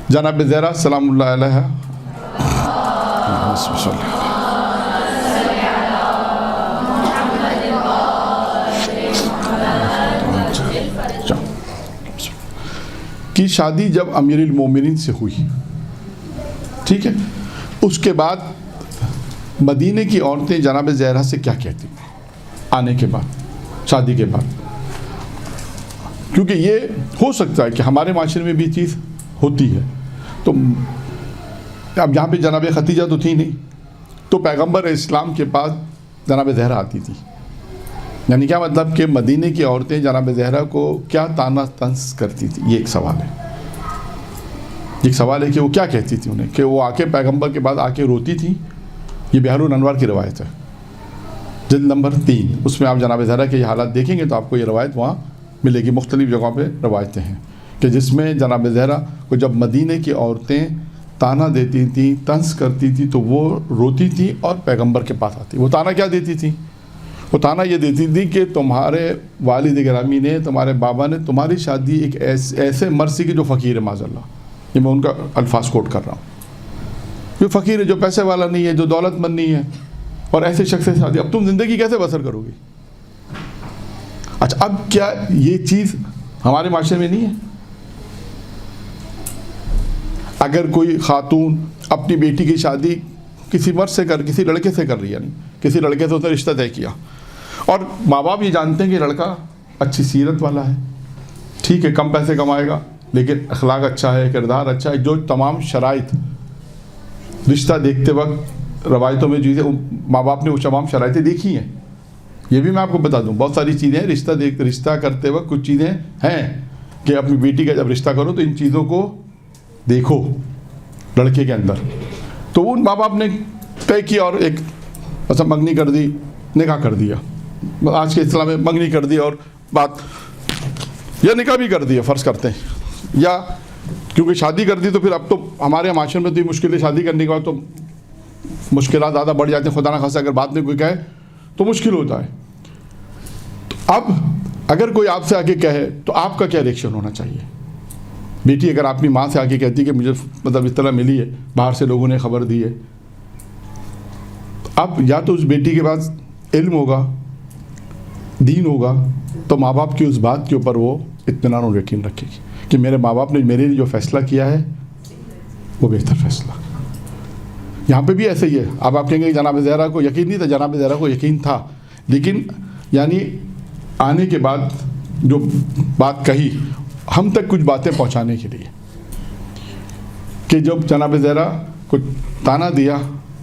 جناب زہرا سلام اللہ علیہ کی شادی جب امیر المومنین سے ہوئی، ٹھیک ہے، اس کے بعد مدینے کی عورتیں جناب زہرا سے کیا کہتی آنے کے بعد، شادی کے بعد؟ کیونکہ یہ ہو سکتا ہے کہ ہمارے معاشرے میں بھی چیز ہوتی ہے، تو اب یہاں پہ جناب ختیجہ تو تھی نہیں، تو پیغمبر اسلام کے پاس جناب زہرا آتی تھی، یعنی کیا مطلب کہ مدینے کی عورتیں جناب زہرا کو کیا طعنہ طنز کرتی تھی؟ یہ ایک سوال ہے، ایک سوال ہے کہ وہ کیا کہتی تھی انہیں، کہ وہ آ کے پیغمبر کے بعد آ کے روتی تھی۔ یہ بحر الانوار کی روایت ہے، جلد نمبر 3، اس میں آپ جناب زہرا کے یہ حالات دیکھیں گے تو آپ کو یہ روایت وہاں ملے گی، مختلف جگہوں پہ روایتیں ہیں کہ جس میں جناب زہرا کو جب مدینے کی عورتیں طعنہ دیتی تھیں، طنز کرتی تھی، تو وہ روتی تھی اور پیغمبر کے پاس آتی۔ وہ طعنہ کیا دیتی تھی؟ وہ طعنہ یہ دیتی تھی کہ تمہارے والد گرامی نے، تمہارے بابا نے تمہاری شادی ایک ایسے مرد سے کی جو فقیر ہے، معاذ اللہ، یہ میں ان کا الفاظ کوٹ کر رہا ہوں، جو فقیر ہے، جو پیسے والا نہیں ہے، جو دولت مند نہیں ہے، اور ایسے شخص سے شادی، اب تم زندگی کیسے بسر کرو گی؟ اچھا، اب کیا یہ چیز ہمارے معاشرے میں نہیں ہے؟ اگر کوئی خاتون اپنی بیٹی کی شادی کسی مرد سے کسی لڑکے سے کر رہی ہے، یعنی کسی لڑکے سے اس نے رشتہ طے کیا، اور ماں باپ یہ جانتے ہیں کہ لڑکا اچھی سیرت والا ہے، ٹھیک ہے، کم پیسے کمائے گا لیکن اخلاق اچھا ہے، کردار اچھا ہے، جو تمام شرائط رشتہ دیکھتے وقت روایتوں میں چیزیں ماں باپ نے وہ تمام شرائطیں دیکھی ہیں۔ یہ بھی میں آپ کو بتا دوں، بہت ساری چیزیں ہیں رشتہ کرتے وقت، کچھ چیزیں ہیں کہ اپنی بیٹی کا جب رشتہ کرو تو ان چیزوں کو دیکھو لڑکے کے اندر۔ تو ان ماں باپ نے طے کیا اور ایک مثلا منگنی کر دی، نکاح کر دیا، آج کے اسلام میں منگنی کر دی اور بات، یا نکاح بھی کر دیا فرض کرتے ہیں، یا کیونکہ شادی کر دی تو پھر اب تو ہمارے معاشرے میں تو یہ مشکل ہے، شادی کرنے کے بعد تو مشکلات زیادہ بڑھ جاتی ہیں، خدا نہ خاصہ اگر بات میں کوئی کہے تو مشکل ہوتا ہے۔ تو اب اگر کوئی آپ سے آ کے کہے تو آپ کا کیا ریئیکشن ہونا چاہیے؟ بیٹی اگر اپنی ماں سے آ کے کہتی کہ مجھے مطلب اس طرح ملی ہے، باہر سے لوگوں نے خبر دی ہے، اب یا تو اس بیٹی کے پاس علم ہوگا، دین ہوگا، تو ماں باپ کی اس بات کے اوپر وہ اطمینان اور یقین رکھے گی کہ میرے ماں باپ نے میرے لیے جو فیصلہ کیا ہے وہ بہتر فیصلہ۔ یہاں پہ بھی ایسے ہی ہے، اب آپ کہیں گے کہ جناب زہرا کو یقین نہیں تھا، جناب زہرا کو یقین تھا، لیکن یعنی آنے کے بعد جو بات کہی ہم تک کچھ باتیں پہنچانے کے لیے، کہ جب جناب زہرا کو طعنہ دیا،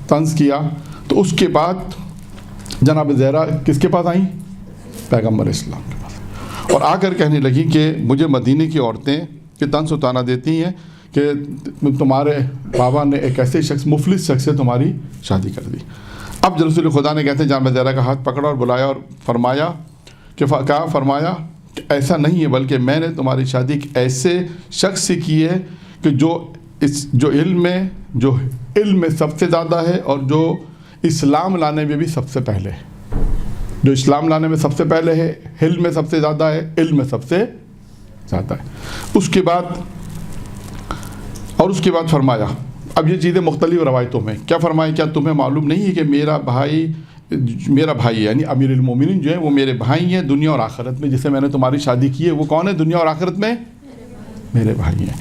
طنز کیا، تو اس کے بعد جناب زہرا کس کے پاس آئیں؟ پیغمبر اسلام کے پاس، اور آ کر کہنے لگی کہ مجھے مدینے کی عورتیں کہ طنز و طعنہ دیتی ہیں کہ تمہارے بابا نے ایک ایسے شخص، مفلس شخص سے تمہاری شادی کر دی۔ اب رسول خدا نے کہتے ہیں جناب زہرا کا ہاتھ پکڑا اور بلایا اور فرمایا کہ کہ ایسا نہیں ہے، بلکہ میں نے تمہاری شادی ایک ایسے شخص سے کی ہے کہ جو علم میں سب سے زیادہ ہے، اور جو اسلام لانے میں بھی سب سے پہلے ہے، جو اسلام لانے میں سب سے پہلے ہے، علم میں سب سے زیادہ ہے، علم میں سب سے زیادہ ہے۔ اس کے بعد فرمایا، اب یہ چیزیں مختلف روایتوں میں کیا فرمایا، کیا تمہیں معلوم نہیں ہے کہ میرا بھائی یعنی امیر المومنین جو ہے وہ میرے بھائی ہیں دنیا اور آخرت میں، جسے میں نے تمہاری شادی کی ہے وہ کون ہے دنیا اور آخرت میں؟ میرے بھائی ہیں۔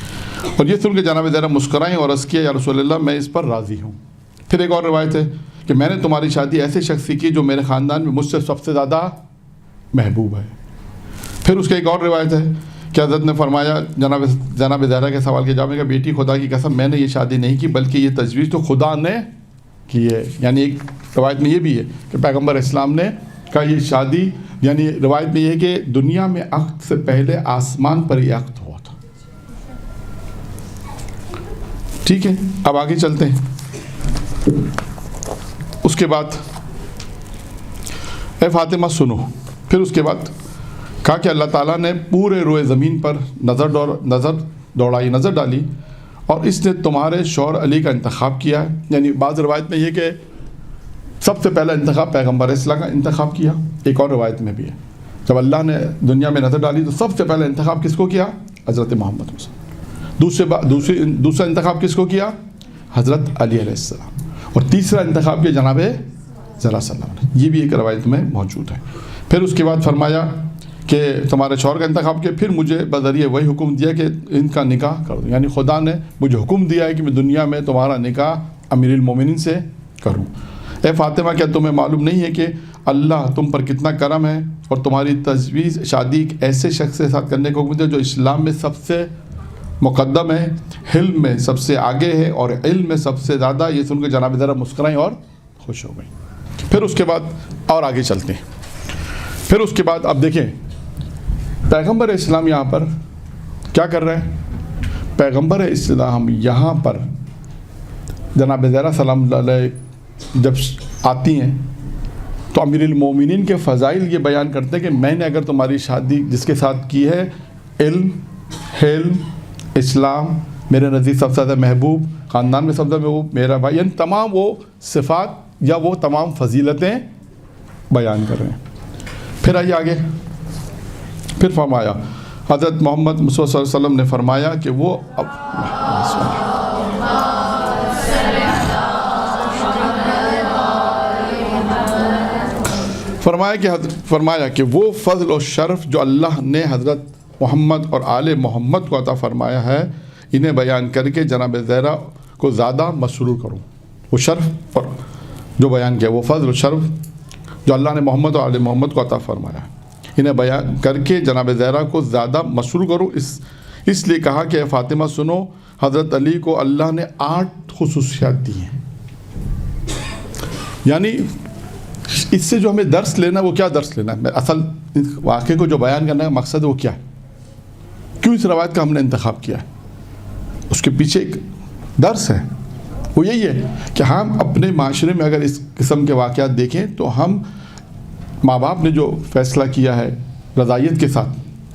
اور یہ سن کے جناب زہرا مسکرائیں اور عرض کیا، یا رسول اللہ میں اس پر راضی ہوں۔ پھر ایک اور روایت ہے کہ میں نے تمہاری شادی ایسے شخص سے کی جو میرے خاندان میں مجھ سے سب سے زیادہ محبوب ہے۔ پھر اس کے ایک اور روایت ہے کہ حضرت نے فرمایا جناب زہرا کے سوال کے جواب میں کہ بیٹی خدا کی قسم میں نے یہ شادی نہیں کی بلکہ یہ تجویز تو خدا نے کی ہے۔ یعنی ایک روایت میں یہ بھی ہے کہ پیغمبر اسلام نے کہا یہ شادی، یعنی روایت میں یہ ہے کہ دنیا میں عقد سے پہلے آسمان پر یہ عقد ہوا تھا۔ ٹھیک ہے، اب آگے چلتے ہیں۔ اس کے بعد اے فاطمہ سنو، پھر اس کے بعد کہا کہ اللہ تعالیٰ نے پورے روئے زمین پر نظر ڈالی اور اس نے تمہارے شوہر علی کا انتخاب کیا ہے۔ یعنی بعض روایت میں یہ کہ سب سے پہلا انتخاب پیغمبر اسلام کا انتخاب کیا، ایک اور روایت میں بھی ہے جب اللہ نے دنیا میں نظر ڈالی تو سب سے پہلا انتخاب کس کو کیا؟ حضرت محمد صلی اللہ علیہ وسلم۔ دوسرا انتخاب کس کو کیا؟ حضرت علی علیہ السلام. اور تیسرا انتخاب کیا جناب زہرا صلی اللہ علیہ وسلم. یہ بھی ایک روایت میں موجود ہے. پھر اس کے بعد فرمایا کہ تمہارے شوہر کا انتخاب کیا. پھر مجھے بذریعہ وہی حکم دیا کہ ان کا نکاح کر دو. یعنی خدا نے مجھے حکم دیا ہے کہ میں دنیا میں تمہارا نکاح امیر المومنین سے کروں. اے فاطمہ کیا تمہیں معلوم نہیں ہے کہ اللہ تم پر کتنا کرم ہے اور تمہاری تجویز شادی ایک ایسے شخص کے ساتھ کرنے کو حکم دیا جو اسلام میں سب سے مقدم ہے, حلم میں سب سے آگے ہے اور علم میں سب سے زیادہ. یہ سن کے جناب زہرا مسکرائیں اور خوش ہو گئیں. پھر اس کے بعد اور آگے چلتے ہیں. پھر اس کے بعد اب دیکھیں پیغمبر اسلام یہاں پر کیا کر رہے ہیں. پیغمبر اسلام یہاں پر جناب زہرا سلام اللہ علیہ جب آتی ہیں تو امیر المومنین کے فضائل یہ بیان کرتے ہیں کہ میں نے اگر تمہاری شادی جس کے ساتھ کی ہے علم, حلم, اسلام, میرے نزدیک سب سے زیادہ محبوب, خاندان میں سب سے زیادہ محبوب, میرا بھائی, یعنی تمام وہ صفات یا وہ تمام فضیلتیں بیان کر رہے ہیں. پھر آئیے آگے. پھر فرمایا حضرت محمد صلی اللہ علیہ وسلم نے فرمایا کہ وہ فرمایا کہ وہ فضل و شرف جو اللہ نے حضرت محمد اور آل محمد کو عطا فرمایا ہے انہیں بیان کر کے جناب زہرا کو زیادہ مسرور کروں. وہ شرف اور جو بیان کیا وہ فضل و شرف جو اللہ نے محمد اور آل محمد کو عطا فرمایا ہے انہیں بیان کر کے جناب زہرا کو زیادہ مسرور کروں. اس لیے کہا کہ فاطمہ سنو, حضرت علی کو اللہ نے 8 خصوصیات دی ہیں. یعنی اس سے جو ہمیں درس لینا ہے وہ کیا درس لینا ہے, اصل واقعے کو جو بیان کرنے کا مقصد ہے وہ کیا ہے, کیوں اس روایت کا ہم نے انتخاب کیا ہے, اس کے پیچھے ایک درس ہے. وہ یہی ہے کہ ہم اپنے معاشرے میں اگر اس قسم کے واقعات دیکھیں تو ہم ماں باپ نے جو فیصلہ کیا ہے رضائیت کے ساتھ,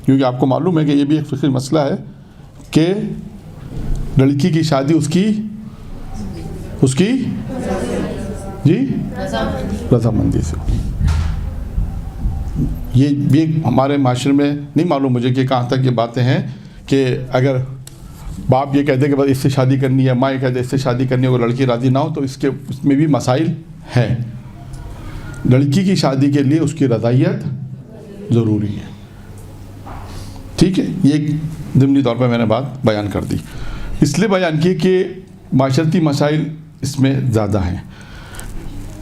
کیونکہ آپ کو معلوم ہے کہ یہ بھی ایک فقہی مسئلہ ہے کہ لڑکی کی شادی اس کی جی رضامندی سے. یہ بھی ہمارے معاشرے میں نہیں معلوم مجھے کہ کہاں تک یہ باتیں ہیں کہ اگر باپ یہ کہتے کہ بس اس سے شادی کرنی ہے, ماں یہ کہتے اس سے شادی کرنی ہے, وہ لڑکی راضی نہ ہو تو اس میں بھی مسائل ہیں. لڑکی کی شادی کے لیے اس کی رضائیت ضروری ہے. ٹھیک ہے, یہ ایک ضمنی طور پہ میں نے بات بیان کر دی. اس لیے بیان کی کہ معاشرتی مسائل اس میں زیادہ ہیں.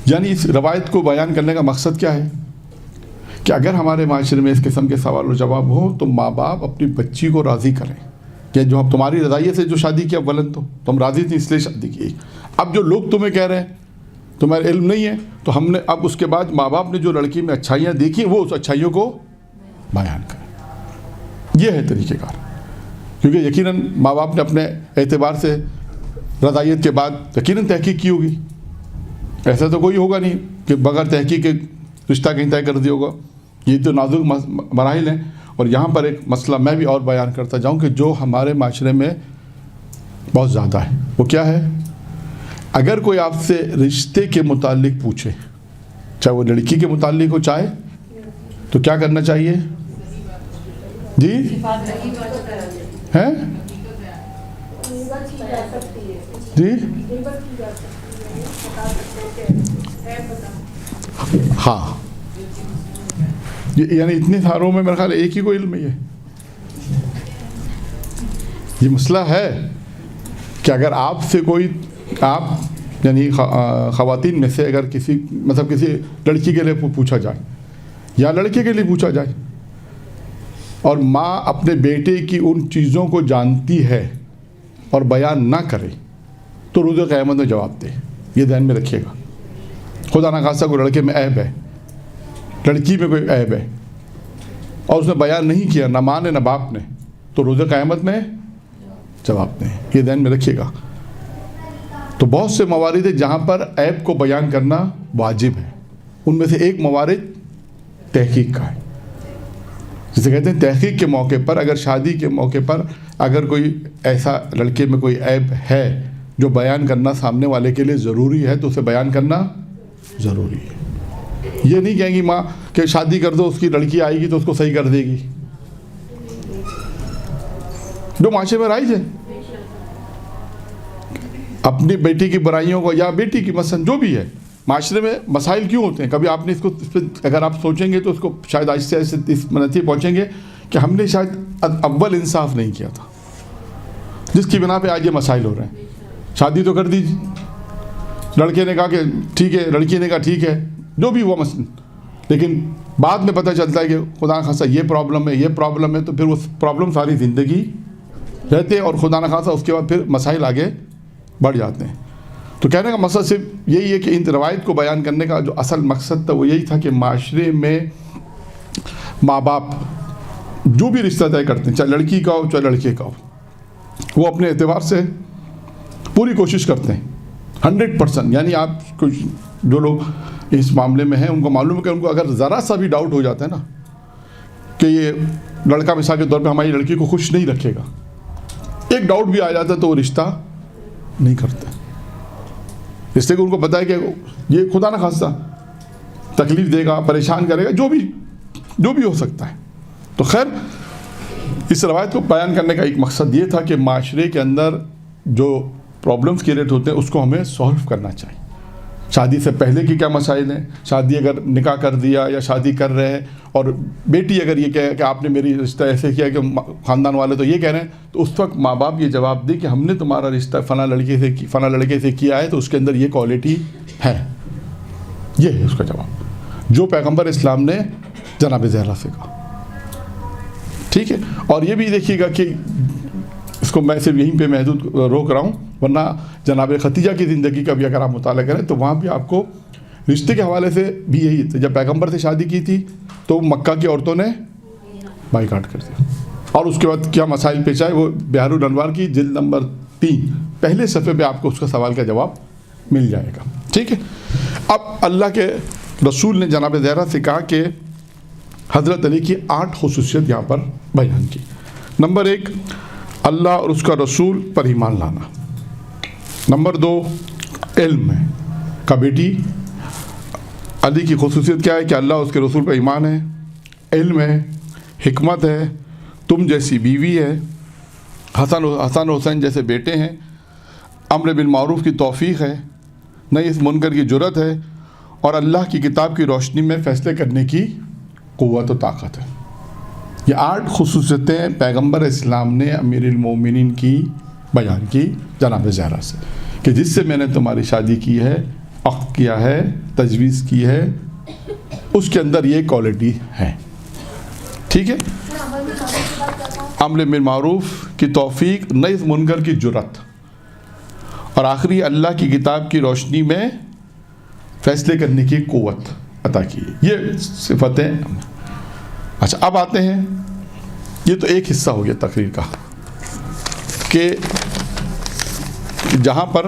یعنی اس روایت کو بیان کرنے کا مقصد کیا ہے کہ اگر ہمارے معاشرے میں اس قسم کے سوال و جواب ہوں تو ماں باپ اپنی بچی کو راضی کریں کہ جو اب تمہاری رضائیت سے جو شادی کی, اولن تو تم راضی تھی اس لیے شادی کی. اب جو لوگ تمہیں کہہ رہے ہیں تمہارا علم نہیں ہے تو ہم نے اب اس کے بعد ماں باپ نے جو لڑکی میں اچھائیاں دیکھی وہ اس اچھائیوں کو بیان کریں. یہ ہے طریقہ کار, کیونکہ یقیناً ماں باپ نے اپنے اعتبار سے رضائیت کے بعد یقیناً تحقیق کی ہوگی. ایسا تو کوئی ہوگا نہیں کہ بغیر تحقیق کے رشتہ کہیں طے کر دیا ہوگا. یہ تو نازک مراحل ہیں. اور یہاں پر ایک مسئلہ میں بھی اور بیان کرتا جاؤں کہ جو ہمارے معاشرے میں بہت زیادہ ہے وہ کیا ہے. اگر کوئی آپ سے رشتے کے متعلق پوچھے, چاہے وہ لڑکی کے متعلق ہو چاہے, تو کیا کرنا چاہیے جی ہیں جی ہاں, یعنی اتنے ساروں میں میرا خیال ہے ایک ہی کو علم ہے. یہ مسئلہ ہے کہ اگر آپ سے کوئی یعنی خواتین میں سے اگر کسی لڑکی کے لیے پوچھا جائے یا لڑکے کے لیے پوچھا جائے اور ماں اپنے بیٹے کی ان چیزوں کو جانتی ہے اور بیان نہ کرے تو روز قیامت میں جواب دے. یہ ذہن میں رکھیے گا. خدا نخواستہ کوئی لڑکے میں عیب ہے, لڑکی میں کوئی عیب ہے اور اس نے بیان نہیں کیا, نہ ماں نے نہ باپ نے, تو روز قیامت میں جواب دیں. یہ ذہن میں رکھیے گا. تو بہت سے موارد ہیں جہاں پر عیب کو بیان کرنا واجب ہے. ان میں سے ایک موارد تحقیق کا ہے. جسے کہتے ہیں تحقیق کے موقع پر, اگر شادی کے موقع پر اگر کوئی ایسا لڑکے میں کوئی عیب ہے جو بیان کرنا سامنے والے کے لیے ضروری ہے تو اسے بیان کرنا ضروری ہے. یہ نہیں کہیں گی ماں کہ شادی کر دو, اس کی لڑکی آئے گی تو اس کو صحیح کر دے گی, جو معاشرے میں رائج ہے. اپنی بیٹی کی برائیوں کو یا بیٹی کی مثلاً جو بھی ہے معاشرے میں مسائل کیوں ہوتے ہیں, کبھی آپ نے اس پہ اگر آپ سوچیں گے تو اس کو شاید آہستہ آہستہ اس نتیجے پہنچیں گے کہ ہم نے شاید اول انصاف نہیں کیا تھا, جس کی بنا پہ آج یہ مسائل ہو رہے ہیں. شادی تو کر دی, لڑکے نے کہا کہ ٹھیک ہے, لڑکی نے کہا ٹھیک ہے, جو بھی ہوا مثلاً, لیکن بعد میں پتہ چلتا ہے کہ خدا نخواستہ یہ پرابلم ہے, تو پھر وہ پرابلم ساری زندگی رہتے ہیں اور خدا نخواستہ اس کے بعد پھر مسائل آگے بڑھ جاتے ہیں. تو کہنے کا مقصد صرف یہی ہے کہ ان روایت کو بیان کرنے کا جو اصل مقصد تھا وہ یہی تھا کہ معاشرے میں ماں باپ جو بھی رشتہ طے کرتے ہیں, چاہے لڑکی کا ہو چاہے لڑکے کا ہو, وہ اپنے اعتبار سے پوری کوشش کرتے ہیں 100%. یعنی آپ کچھ جو لوگ اس معاملے میں ہیں ان کو معلوم ہے کہ ان کو اگر ذرا سا بھی ڈاؤٹ ہو جاتا ہے نا کہ یہ لڑکا مثال کے طور پہ ہماری لڑکی کو خوش نہیں رکھے گا, ایک ڈاؤٹ بھی آ جاتا ہے تو وہ رشتہ نہیں کرتے, اس لیے کہ ان کو پتہ ہے کہ یہ خدا نہ خواستہ تکلیف دے گا, پریشان کرے گا, جو بھی ہو سکتا ہے. تو خیر اس روایت کو بیان کرنے کا ایک مقصد یہ تھا کہ معاشرے کے اندر جو پرابلمس کریٹ ہوتے ہیں اس کو ہمیں سولو کرنا چاہیے. شادی سے پہلے کی کیا مسائل ہیں, شادی اگر نکاح کر دیا یا شادی کر رہے ہیں اور بیٹی اگر یہ کہے کہ آپ نے میری رشتہ ایسے کیا کہ خاندان والے تو یہ کہہ رہے ہیں, تو اس وقت ماں باپ یہ جواب دے کہ ہم نے تمہارا رشتہ فلاں لڑکے سے کیا ہے تو اس کے اندر یہ کوالٹی ہے. یہ ہے اس کا جواب جو پیغمبر اسلام نے جناب زہرا سے کہا. ٹھیک ہے, اور یہ بھی دیکھیے گا کہ اس کو میں صرف یہیں پہ محدود روک رہا ہوں, ورنہ جناب ختیجہ کی زندگی کا بھی اگر آپ مطالعہ کریں تو وہاں بھی آپ کو رشتے کے حوالے سے بھی یہی تھا. جب پیغمبر سے شادی کی تھی تو مکہ کی عورتوں نے بائیکاٹ کر دیا, اور اس کے بعد کیا مسائل پیش آئے وہ بہار الانوار کی جلد نمبر 3 پہلے صفحے پہ آپ کو اس کا سوال کا جواب مل جائے گا. ٹھیک ہے, اب اللہ کے رسول نے جناب زہرا سے کہا کہ حضرت علی کی 8 خصوصیت یہاں پر بیان کی. نمبر 1, اللہ اور اس کا رسول پر ایمان لانا. نمبر 2, علم ہے کا بیٹی علی کی خصوصیت کیا ہے کہ اللہ اور اس کے رسول پر ایمان ہے, علم ہے, حکمت ہے, تم جیسی بیوی ہے, حسن حسین جیسے بیٹے ہیں, امر بالمعروف کی توفیق ہے, نئی اس منکر کی جرت ہے, اور اللہ کی کتاب کی روشنی میں فیصلے کرنے کی قوت و طاقت ہے. یہ 8 خصوصیتیں پیغمبر اسلام نے امیر المومنین کی بیان کی جناب زہرا سے کہ جس سے میں نے تمہاری شادی کی ہے, عقد کیا ہے, تجویز کی ہے, اس کے اندر یہ کوالٹی ہے. ٹھیک ہے, امر بالمعروف کی توفیق, نئی منکر کی جرت, اور آخری اللہ کی کتاب کی روشنی میں فیصلے کرنے کی قوت عطا کی. یہ صفتیں. اچھا, اب آتے ہیں, یہ تو ایک حصہ ہو گیا تقریر کا کہ جہاں پر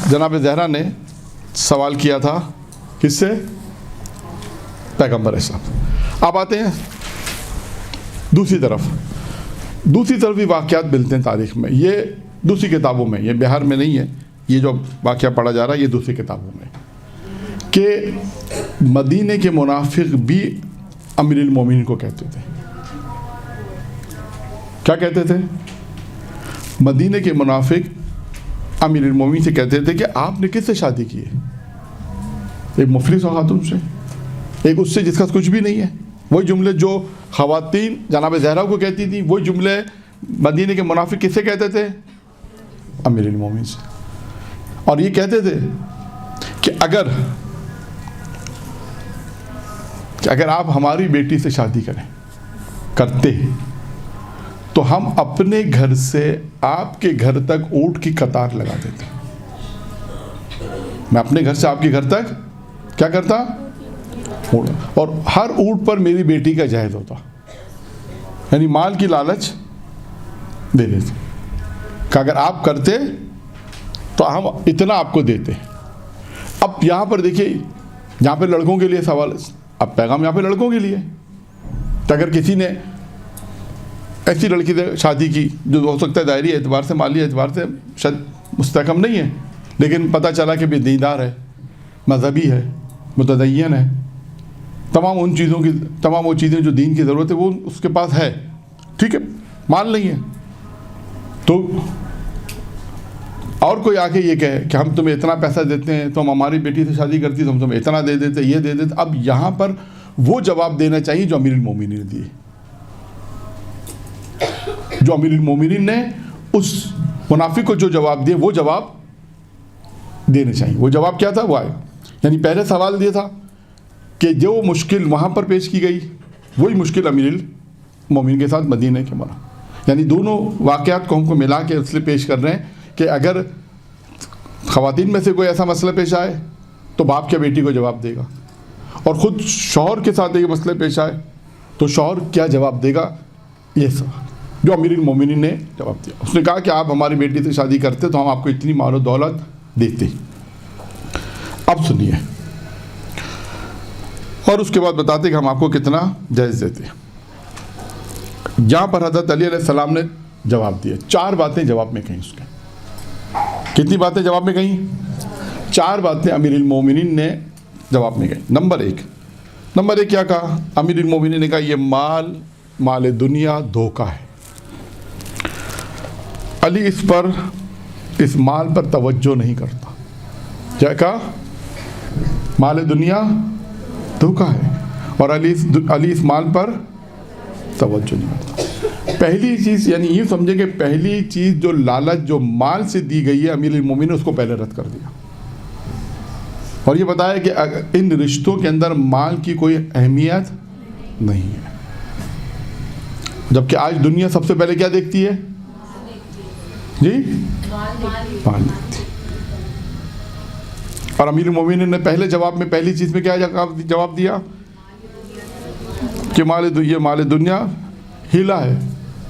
جناب زہرا نے سوال کیا تھا کس سے, پیغمبر اسلام. اب آتے ہیں دوسری طرف بھی واقعات ملتے ہیں تاریخ میں, یہ دوسری کتابوں میں, یہ بہار میں نہیں ہے, یہ جو واقعہ پڑھا جا رہا ہے یہ دوسری کتابوں میں, کہ مدینے کے منافق بھی امیر المومنین کو کہتے تھے. کیا کہتے تھے؟ مدینے کے منافق امیر المومنین سے کہتے تھے کہ آپ نے کس سے شادی کی ہے؟ ایک مفلس خاتون سے, ایک اس سے جس کا کچھ بھی نہیں ہے. وہی جملے جو خواتین جناب زہرا کو کہتی تھیں, وہی جملے مدینے کے منافق کس سے کہتے تھے؟ امیر المومنین سے. اور یہ کہتے تھے کہ اگر آپ ہماری بیٹی سے شادی کرتے تو ہم اپنے گھر سے آپ کے گھر تک اونٹ کی قطار لگا دیتے. میں اپنے گھر سے آپ کے گھر تک کیا کرتا, اور ہر اونٹ پر میری بیٹی کا جہیز ہوتا, یعنی مال کی لالچ دے دیتے کہ اگر آپ کرتے تو ہم اتنا آپ کو دیتے. اب یہاں پر دیکھیے, یہاں پہ لڑکوں کے لیے سوال, اب پیغام یہاں پہ لڑکوں کے لیے کہ اگر کسی نے ایسی لڑکی سے شادی کی جو ہو سکتا ہے ظاہری اعتبار سے, مالی اعتبار سے شاید مستحکم نہیں ہے, لیکن پتہ چلا کہ بے دیندار ہے, مذہبی ہے, متدین ہے, تمام وہ چیزیں جو دین کی ضرورت ہے وہ اس کے پاس ہے, ٹھیک ہے, مال نہیں ہے, تو اور کوئی آ کے یہ کہے کہ ہم تمہیں اتنا پیسہ دیتے ہیں، تم ہماری بیٹی سے شادی کرتی تو ہم تمہیں اتنا دے دیتے، یہ دے دیتے، اب یہاں پر وہ جواب دینا چاہیے جو امیر المومنین نے دیے، جو امیر المومنین نے اس منافق کو جو جواب دیے وہ جواب دینے چاہیے۔ وہ جواب کیا تھا؟ وہ آئے، یعنی پہلے سوال یہ تھا کہ جو مشکل وہاں پر پیش کی گئی وہی مشکل امیر المومنین کے ساتھ مدینہ کے مرا، یعنی دونوں واقعات کو ہم کو ملا کے اس لیے پیش کر رہے ہیں کہ اگر خواتین میں سے کوئی ایسا مسئلہ پیش آئے تو باپ کیا بیٹی کو جواب دے گا، اور خود شوہر کے ساتھ یہ مسئلہ پیش آئے تو شوہر کیا جواب دے گا، یہ سوال جو امیر المومنین نے جواب دیا۔ اس نے کہا کہ آپ ہماری بیٹی سے شادی کرتے تو ہم آپ کو اتنی مال و دولت دیتے۔ اب سنیے، اور اس کے بعد بتاتے کہ ہم آپ کو کتنا جائز دیتے۔ جہاں پر حضرت علی علیہ السلام نے جواب دیا، 4 باتیں جواب میں کہیں، اس کے کتنی باتیں جواب میں کہیں؟ 4 باتیں امیر المومنین نے جواب میں کہیں۔ نمبر ایک کیا کہا؟ امیر المومنین نے کہا یہ مال دنیا دھوکہ ہے، علی اس مال پر توجہ نہیں کرتا۔ کیا کہا؟ مال دنیا دھوکہ ہے اور علی اس مال پر توجہ نہیں کرتا۔ پہلی چیز، یعنی یہ سمجھے کہ پہلی چیز جو لالچ جو مال سے دی گئی ہے، امیر المومنین نے اس کو پہلے رد کر دیا، اور یہ بتایا کہ ان رشتوں کے اندر مال کی کوئی اہمیت نہیں ہے، جبکہ آج دنیا سب سے پہلے کیا دیکھتی ہے؟ جی، مال دیکھتی ہے۔ اور امیر المومنین نے پہلے جواب میں پہلی چیز میں کیا جواب دیا کہ یہ مال دنیا ہیلا ہے،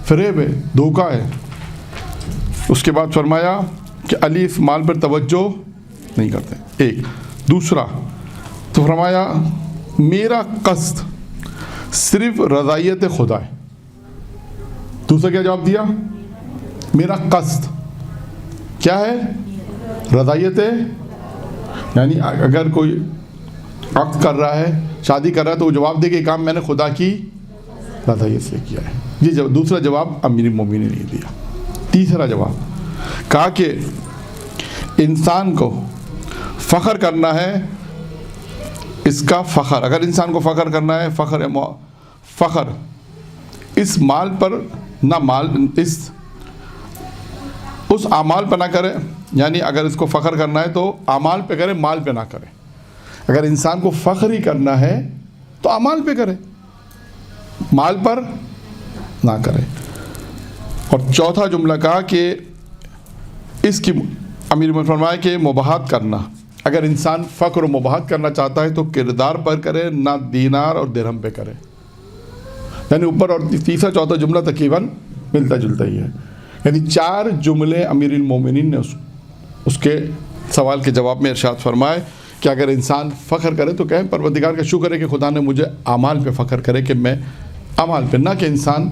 فریب ہے، دھوکہ ہے۔ اس کے بعد فرمایا کہ علی اس مال پر توجہ نہیں کرتے، ایک۔ دوسرا تو فرمایا میرا قصد صرف رضائیت خدا ہے۔ دوسرا کیا جواب دیا؟ میرا قصد کیا ہے؟ رضائیت ہے، یعنی اگر کوئی عقد کر رہا ہے، شادی کر رہا ہے، تو وہ جواب دے کہ یہ کام میں نے خدا کی رضائیت سے کیا ہے۔ یہ دوسرا جواب امیر المومنین نے نہیں دیا۔ تیسرا جواب کہا کہ انسان کو فخر کرنا ہے، اس کا فخر، اگر انسان کو فخر کرنا ہے، فخر اس مال پر نہ اس اعمال پہ نہ کرے، یعنی اگر اس کو فخر کرنا ہے تو اعمال پہ کرے، مال پہ نہ کرے۔ اگر انسان کو فخر ہی کرنا ہے تو اعمال پہ کرے، مال پر نہ کرے۔ اور چوتھا جملہ کہا کہ اس کی امیر نے فرمایا کہ مباحثت کرنا، اگر انسان فخر و مباحثت کرنا چاہتا ہے تو کردار پر کرے، نہ دینار اور درہم پہ کرے۔ یعنی اوپر اور تیسرا چوتھا جملہ تقریباً ملتا جلتا ہی ہے، یعنی 4 جملے امیر المومنین نے اس کے سوال کے جواب میں ارشاد فرمائے کہ اگر انسان فخر کرے تو کہیں پروردگار کا شکر ہے کہ خدا نے مجھے اعمال پہ فخر کرے، کہ میں اعمال پہ، نہ کہ انسان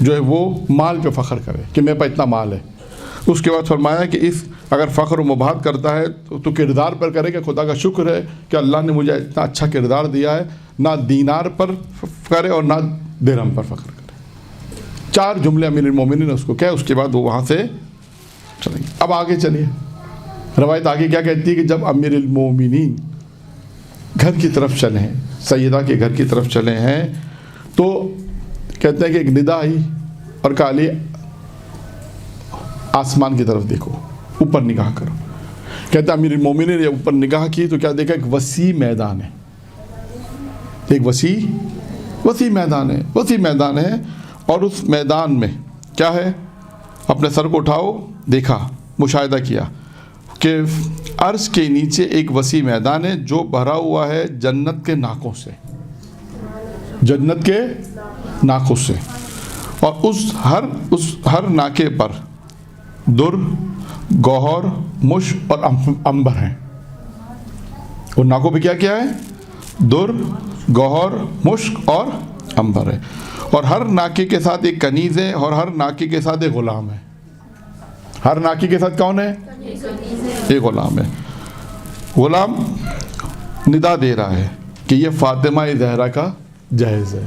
جو ہے وہ مال پہ فخر کرے کہ میرے پاس اتنا مال ہے۔ اس کے بعد فرمایا کہ اگر فخر و مباحثت کرتا ہے تو کردار پر کرے کہ خدا کا شکر ہے کہ اللہ نے مجھے اتنا اچھا کردار دیا ہے، نہ دینار پر کرے اور نہ درہم پر فخر کرے۔ 4 جملے امیر المومنین نے اس کو کہا، اس کے بعد وہ وہاں سے چلیں گے۔ اب آگے چلیے، روایت آگے کیا کہتی ہے کہ جب امیر المومنین گھر کی طرف چلے ہیں، سیدہ کے گھر کی طرف چلے ہیں، تو کہتے ہیں کہ ایک ندا آئی اور کہا علی آسمان کی طرف دیکھو، اوپر نگاہ کرو۔ کہتے ہیں امیر المومنین نے اوپر نگاہ کی تو کیا دیکھا؟ ایک وسیع میدان ہے، ایک وسیع میدان ہے، اور اس میدان میں کیا ہے؟ اپنے سر کو اٹھاؤ، دیکھا، مشاہدہ کیا کہ عرش کے نیچے ایک وسیع میدان ہے جو بھرا ہوا ہے جنت کے ناکوں سے، اور اس ہر ناکے پر در، گوہر، مشک اور عنبر ہیں۔ اور ناکوں پہ کیا ہے؟ در، گوہر، مشک اور عنبر ہے، اور ہر ناکے کے ساتھ ایک کنیز ہے، اور ہر ناکے کے ساتھ ایک غلام ہے۔ ہر ناکے کے ساتھ کون ہے؟ ایک غلام ہے۔ غلام ندا دے رہا ہے کہ یہ فاطمہ زہرا کا جہیز ہے۔